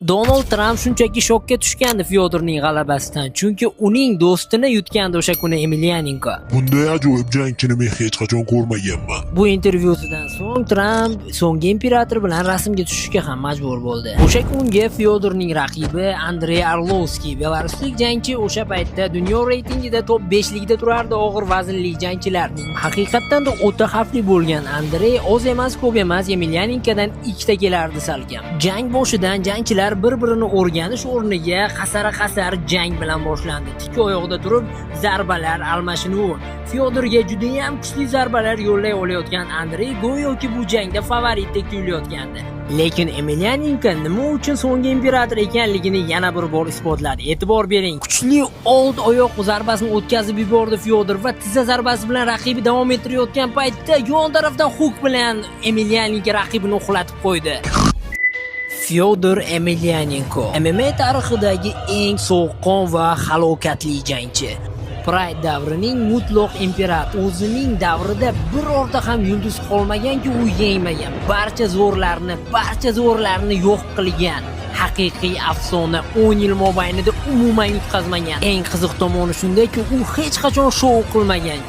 Donald Tramp shunchaki shokka tushgandi Fyodorning g'alabasidan, chunki uning do'stini yutgandi o'sha kuni Emelianenko. Bunday ajoyib jangchini men hech qachon ko'rmaganman. Bu intervyusidan so'ng Tramp so'nggi imperator bilan rasmga tushishga ham majbur bo'ldi. O'sha kungi Fyodorning raqibi Andrey Arlovskiy, belaruslik jangchi, o'sha paytda dunyo reytingida top 5 likda turardi og'ir vaznli jangchilarning. Haqiqatan da o'ta xavfli bo'lgan Andrey oz emas, ko'p emas Emelianenkodan ikkita kelardi salkam. Jang boshidan jangchilar bir-birini o'rganish o'rniga qasara-qasar jang bilan boshlandi. Tik oyoqda turib zarbalar almashinuv. Fyodorga juda ham kuchli zarbalar yo'llay olayotgan Andrey go'yoki bu jangda favoritdek tuyulayotgandi. Lekin Emelianenko nima uchun so'nggi imperator ekanligini yana bir bor isbotladi. E'tibor bering. Kuchli old oyoq zarbasini o'tkazib yubordi Fyodor va tizza zarbasi bilan raqibi davom ettirayotgan paytda yon tarafdan huk bilan Emelianenko raqibini uxlatib qo'ydi. Fyodor Emelianenko MMA tarixidagi eng sovuqqon va halokatli jangchi. Pride davrining mutlaq imperator. O'zining davrida birorta ham yulduz qolmaganki, u yengmagan. Barcha zo'rlarni yo'q qilgan. Haqiqiy afsona 10 yil mobaynida umuman yutqazmagan. Eng qiziq tomoni shundaki, u hech qachon shou qilmagan.